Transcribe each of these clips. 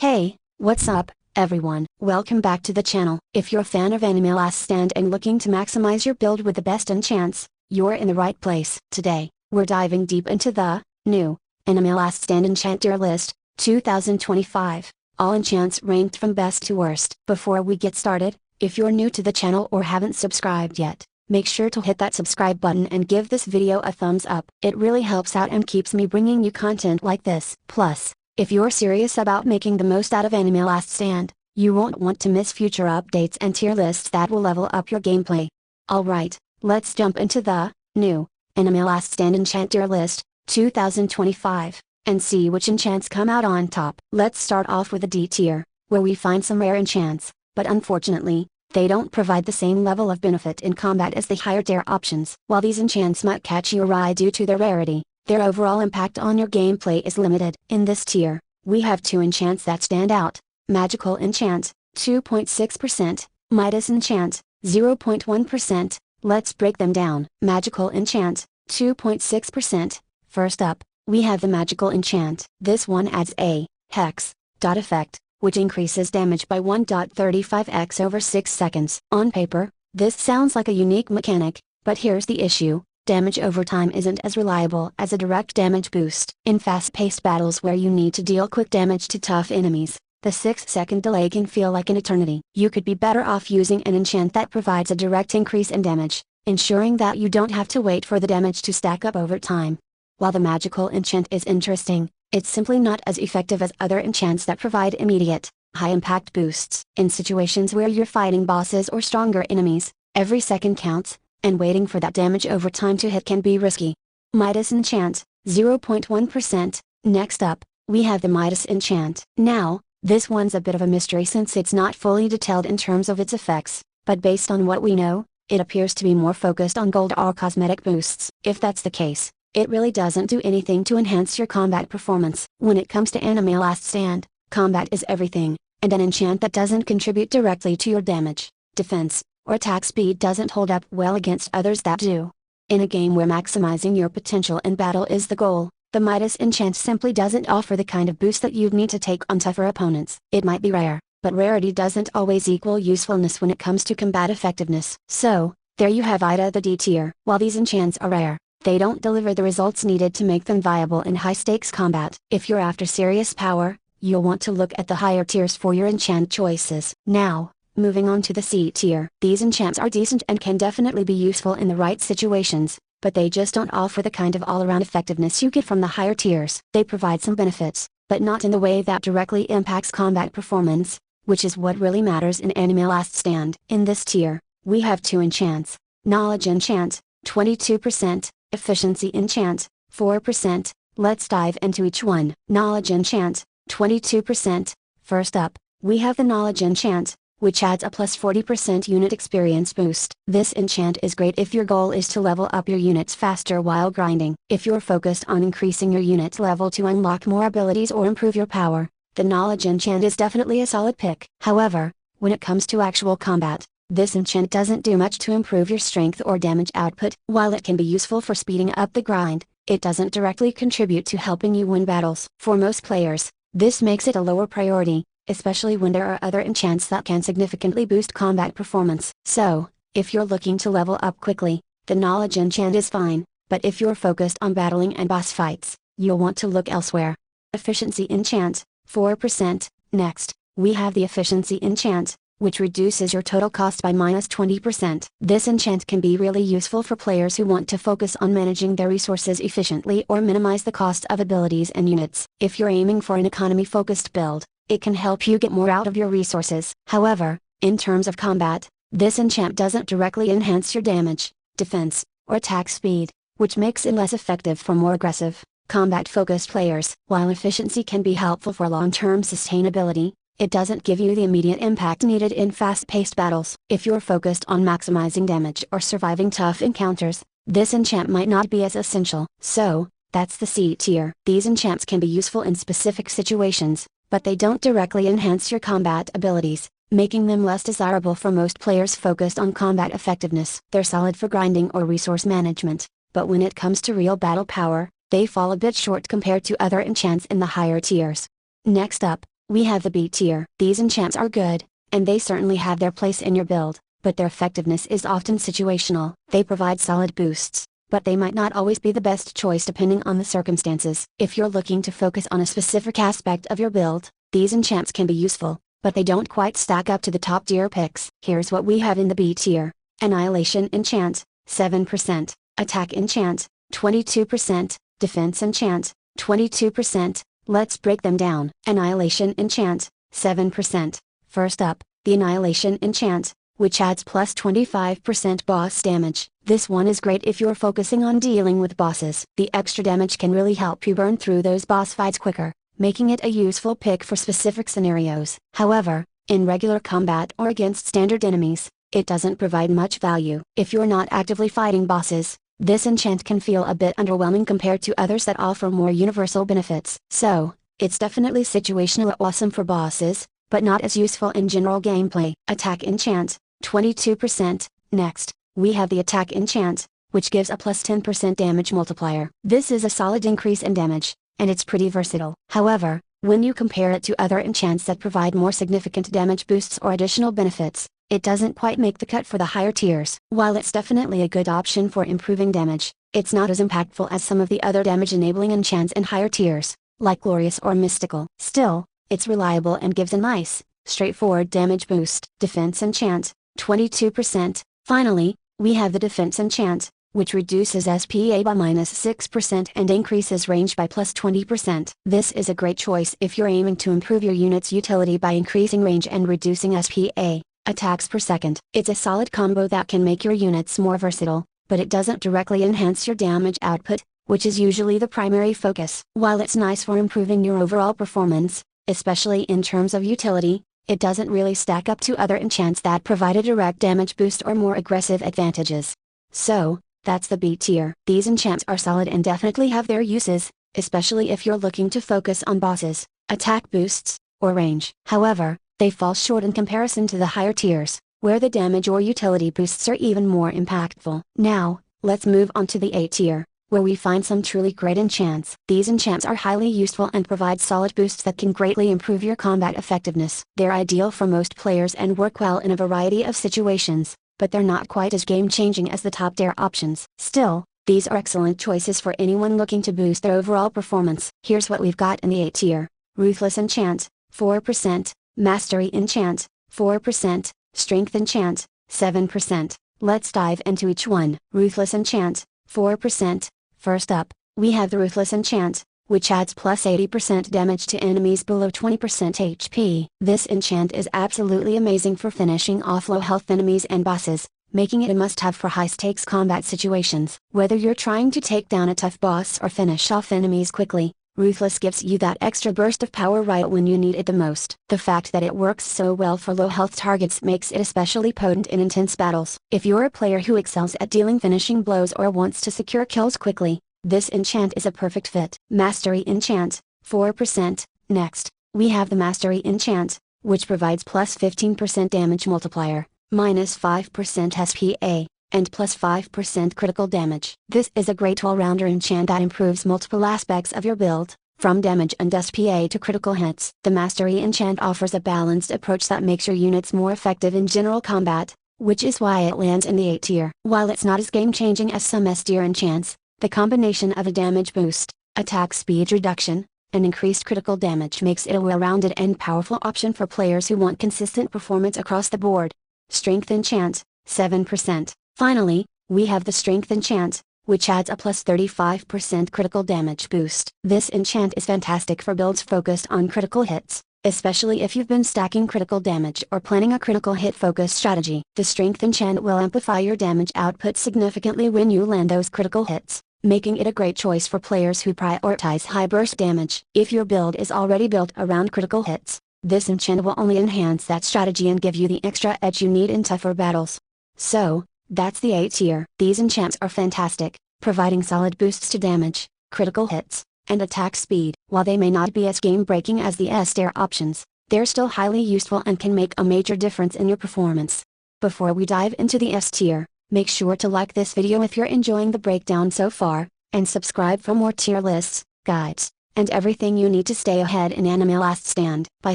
Hey, what's up, everyone? Welcome back to the channel. If you're a fan of Anime Last Stand and looking to maximize your build with the best enchants, you're in the right place. Today, we're diving deep into the new Anime Last Stand enchant tier list 2025. All enchants ranked from best to worst. Before we get started, if you're new to the channel or haven't subscribed yet, make sure to hit that subscribe button and give this video a thumbs up. It really helps out and keeps me bringing you content like this. Plus, if you're serious about making the most out of Anime Last Stand, you won't want to miss future updates and tier lists that will level up your gameplay. Alright, let's jump into the new Anime Last Stand enchant tier list 2025 and see which enchants come out on top. Let's start off with the D tier, where we find some rare enchants, but unfortunately, they don't provide the same level of benefit in combat as the higher tier options. While these enchants might catch your eye due to their rarity, their overall impact on your gameplay is limited. In this tier, we have two enchants that stand out: Magical Enchant, 2.6%, Midas Enchant, 0.1%. Let's break them down. Magical Enchant, 2.6%. First up, we have the Magical Enchant. This one adds a hex dot effect, which increases damage by 1.35x over 6 seconds. On paper, this sounds like a unique mechanic, but here's the issue: damage over time isn't as reliable as a direct damage boost. In fast-paced battles where you need to deal quick damage to tough enemies, the 6-second delay can feel like an eternity. You could be better off using an enchant that provides a direct increase in damage, ensuring that you don't have to wait for the damage to stack up over time. While the Magical Enchant is interesting, it's simply not as effective as other enchants that provide immediate, high-impact boosts. In situations where you're fighting bosses or stronger enemies, every second counts, and waiting for that damage over time to hit can be risky. Midas Enchant, 0.1%. Next up, we have the Midas Enchant. Now, this one's a bit of a mystery since it's not fully detailed in terms of its effects, but based on what we know, it appears to be more focused on gold or cosmetic boosts. If that's the case, it really doesn't do anything to enhance your combat performance. When it comes to Anime Last Stand, combat is everything, and an enchant that doesn't contribute directly to your damage, defense, or attack speed doesn't hold up well against others that do. In a game where maximizing your potential in battle is the goal, the Midas Enchant simply doesn't offer the kind of boost that you'd need to take on tougher opponents. It might be rare, but rarity doesn't always equal usefulness when it comes to combat effectiveness. So, there you have Ida the D tier. While these enchants are rare, they don't deliver the results needed to make them viable in high-stakes combat. If you're after serious power, you'll want to look at the higher tiers for your enchant choices. Now, moving on to the C tier. These enchants are decent and can definitely be useful in the right situations, but they just don't offer the kind of all-around effectiveness you get from the higher tiers. They provide some benefits, but not in the way that directly impacts combat performance, which is what really matters in Anime Last Stand. In this tier, we have two enchants: Knowledge Enchant, 22%, Efficiency Enchant, 4%. Let's dive into each one. Knowledge Enchant, 22%. First up, we have the Knowledge Enchant, which adds a plus 40% unit experience boost. This enchant is great if your goal is to level up your units faster while grinding. If you're focused on increasing your unit level to unlock more abilities or improve your power, the Knowledge Enchant is definitely a solid pick. However, when it comes to actual combat, this enchant doesn't do much to improve your strength or damage output. While it can be useful for speeding up the grind, it doesn't directly contribute to helping you win battles. For most players, this makes it a lower priority, especially when there are other enchants that can significantly boost combat performance. So, if you're looking to level up quickly, the Knowledge Enchant is fine, but if you're focused on battling and boss fights, you'll want to look elsewhere. Efficiency Enchant, 4%. Next, we have the Efficiency Enchant, which reduces your total cost by minus 20%. This enchant can be really useful for players who want to focus on managing their resources efficiently or minimize the cost of abilities and units. If you're aiming for an economy-focused build, it can help you get more out of your resources. However, in terms of combat, this enchant doesn't directly enhance your damage, defense, or attack speed, which makes it less effective for more aggressive, combat-focused players. While efficiency can be helpful for long-term sustainability, it doesn't give you the immediate impact needed in fast-paced battles. If you're focused on maximizing damage or surviving tough encounters, this enchant might not be as essential. So, that's the C tier. These enchants can be useful in specific situations, but they don't directly enhance your combat abilities, making them less desirable for most players focused on combat effectiveness. They're solid for grinding or resource management, but when it comes to real battle power, they fall a bit short compared to other enchants in the higher tiers. Next up, we have the B tier. These enchants are good, and they certainly have their place in your build, but their effectiveness is often situational. They provide solid boosts, but they might not always be the best choice depending on the circumstances. If you're looking to focus on a specific aspect of your build, these enchants can be useful, but they don't quite stack up to the top tier picks. Here's what we have in the B tier. Annihilation Enchant, 7%, Attack Enchant, 22%, Defense Enchant, 22%, let's break them down. Annihilation Enchant, 7%. First up, the Annihilation Enchant, which adds plus 25% boss damage. This one is great if you're focusing on dealing with bosses. The extra damage can really help you burn through those boss fights quicker, making it a useful pick for specific scenarios. However, in regular combat or against standard enemies, it doesn't provide much value. If you're not actively fighting bosses, this enchant can feel a bit underwhelming compared to others that offer more universal benefits. So, it's definitely situational awesome for bosses, but not as useful in general gameplay. Attack Enchant, 22%. Next, we have the Attack Enchant, which gives a plus 10% damage multiplier. This is a solid increase in damage, and it's pretty versatile. However, when you compare it to other enchants that provide more significant damage boosts or additional benefits, it doesn't quite make the cut for the higher tiers. While it's definitely a good option for improving damage, it's not as impactful as some of the other damage-enabling enchants in higher tiers, like Glorious or Mystical. Still, it's reliable and gives a nice, straightforward damage boost. Defense Enchant, 22%. Finally, we have the Defense Enchant, which reduces SPA by -6% and increases range by plus 20%. This is a great choice if you're aiming to improve your unit's utility by increasing range and reducing SPA, attacks per second. It's a solid combo that can make your units more versatile, but it doesn't directly enhance your damage output, which is usually the primary focus. While it's nice for improving your overall performance, especially in terms of utility, it doesn't really stack up to other enchants that provide a direct damage boost or more aggressive advantages. So, that's the B tier. These enchants are solid and definitely have their uses, especially if you're looking to focus on bosses, attack boosts, or range. However, they fall short in comparison to the higher tiers, where the damage or utility boosts are even more impactful. Now, let's move on to the A tier, where we find some truly great enchants. These enchants are highly useful and provide solid boosts that can greatly improve your combat effectiveness. They're ideal for most players and work well in a variety of situations, but they're not quite as game-changing as the top tier options. Still, these are excellent choices for anyone looking to boost their overall performance. Here's what we've got in the A tier. Ruthless Enchant, 4%, Mastery Enchant, 4%, Strength Enchant, 7%. Let's dive into each one. Ruthless Enchant, 4%. First up, we have the Ruthless Enchant, which adds plus 80% damage to enemies below 20% HP. This enchant is absolutely amazing for finishing off low health enemies and bosses, making it a must-have for high-stakes combat situations. Whether you're trying to take down a tough boss or finish off enemies quickly, Ruthless gives you that extra burst of power right when you need it the most. The fact that it works so well for low health targets makes it especially potent in intense battles. If you're a player who excels at dealing finishing blows or wants to secure kills quickly, this enchant is a perfect fit. Mastery Enchant, 4%. Next, we have the Mastery Enchant, which provides plus 15% damage multiplier, minus 5% SPA, and plus 5% critical damage. This is a great all-rounder enchant that improves multiple aspects of your build, from damage and SPA to critical hits. The Mastery Enchant offers a balanced approach that makes your units more effective in general combat, which is why it lands in the A tier. While it's not as game-changing as some S tier enchants, the combination of a damage boost, attack speed reduction, and increased critical damage makes it a well-rounded and powerful option for players who want consistent performance across the board. Strength Enchant, 7%. Finally, we have the Strength Enchant, which adds a plus 35% critical damage boost. This enchant is fantastic for builds focused on critical hits, especially if you've been stacking critical damage or planning a critical hit focused strategy. The Strength Enchant will amplify your damage output significantly when you land those critical hits, making it a great choice for players who prioritize high burst damage. If your build is already built around critical hits, this enchant will only enhance that strategy and give you the extra edge you need in tougher battles. So, that's the A tier. These enchants are fantastic, providing solid boosts to damage, critical hits, and attack speed. While they may not be as game-breaking as the S tier options, they're still highly useful and can make a major difference in your performance. Before we dive into the S tier, make sure to like this video if you're enjoying the breakdown so far, and subscribe for more tier lists, guides, and everything you need to stay ahead in Anime Last Stand. By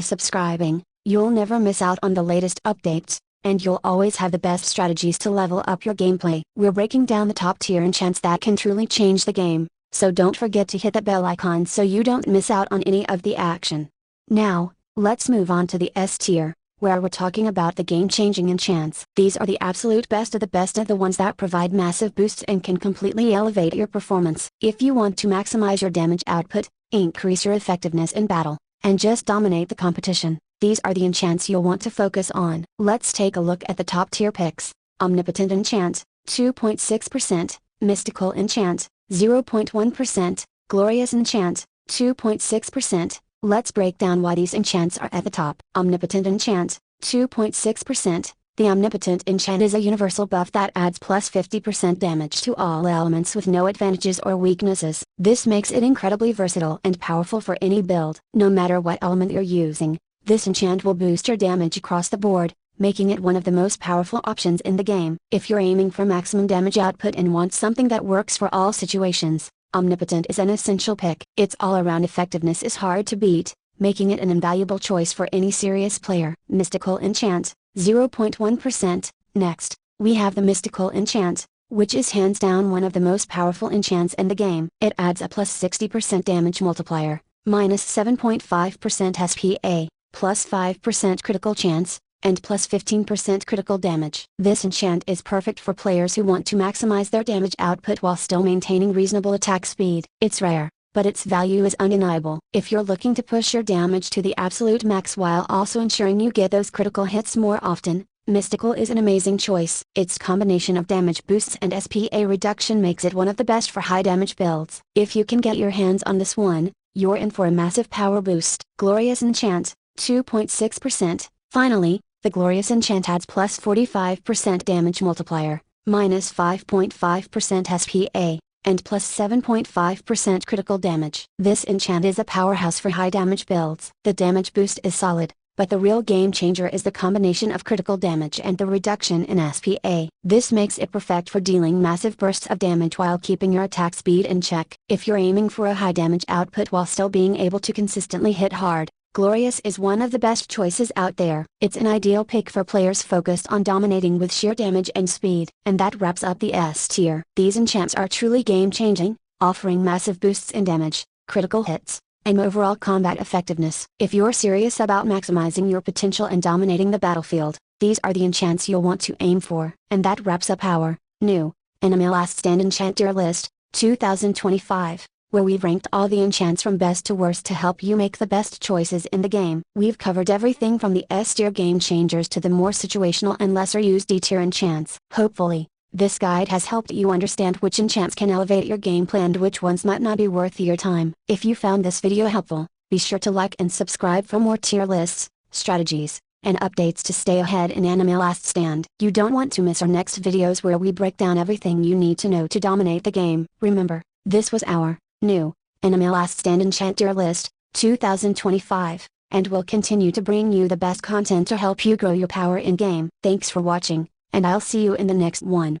subscribing, you'll never miss out on the latest updates, and you'll always have the best strategies to level up your gameplay. We're breaking down the top tier enchants that can truly change the game, so don't forget to hit that bell icon so you don't miss out on any of the action. Now, let's move on to the S tier, where we're talking about the game-changing enchants. These are the absolute best of the ones that provide massive boosts and can completely elevate your performance. If you want to maximize your damage output, increase your effectiveness in battle, and just dominate the competition, these are the enchants you'll want to focus on. Let's take a look at the top tier picks. Omnipotent Enchant, 2.6%, Mystical Enchant, 0.1%, Glorious Enchant, 2.6%. Let's break down why these enchants are at the top. Omnipotent Enchant, 2.6%. The Omnipotent Enchant is a universal buff that adds plus 50% damage to all elements with no advantages or weaknesses. This makes it incredibly versatile and powerful for any build. No matter what element you're using, this enchant will boost your damage across the board, making it one of the most powerful options in the game. If you're aiming for maximum damage output and want something that works for all situations, Omnipotent is an essential pick. Its all-around effectiveness is hard to beat, making it an invaluable choice for any serious player. Mystical Enchant, 0.1%. Next, we have the Mystical Enchant, which is hands down one of the most powerful enchants in the game. It adds a plus 60% damage multiplier, minus 7.5% SPA, plus 5% critical chance, and plus 15% critical damage. This enchant is perfect for players who want to maximize their damage output while still maintaining reasonable attack speed. It's rare, but its value is undeniable. If you're looking to push your damage to the absolute max while also ensuring you get those critical hits more often, Mystical is an amazing choice. Its combination of damage boosts and SPA reduction makes it one of the best for high damage builds. If you can get your hands on this one, you're in for a massive power boost. Glorious Enchant, 2.6%. Finally, the Glorious Enchant adds plus 45% damage multiplier, minus 5.5% SPA, and plus 7.5% critical damage. This enchant is a powerhouse for high damage builds. The damage boost is solid, but the real game changer is the combination of critical damage and the reduction in SPA. This makes it perfect for dealing massive bursts of damage while keeping your attack speed in check. If you're aiming for a high damage output while still being able to consistently hit hard, Glorious is one of the best choices out there. It's an ideal pick for players focused on dominating with sheer damage and speed. And that wraps up the S tier. These enchants are truly game-changing, offering massive boosts in damage, critical hits, and overall combat effectiveness. If you're serious about maximizing your potential and dominating the battlefield, these are the enchants you'll want to aim for. And that wraps up our new Anime Last Stand Enchant Tier List 2025. Where we've ranked all the enchants from best to worst to help you make the best choices in the game. We've covered everything from the S tier game changers to the more situational and lesser used D tier enchants. Hopefully, this guide has helped you understand which enchants can elevate your gameplay and which ones might not be worth your time. If you found this video helpful, be sure to like and subscribe for more tier lists, strategies, and updates to stay ahead in Anime Last Stand. You don't want to miss our next videos where we break down everything you need to know to dominate the game. Remember, this was our new Anime Last Stand Enchant Tier List 2025, and we'll continue to bring you the best content to help you grow your power in game. Thanks for watching, and I'll see you in the next one.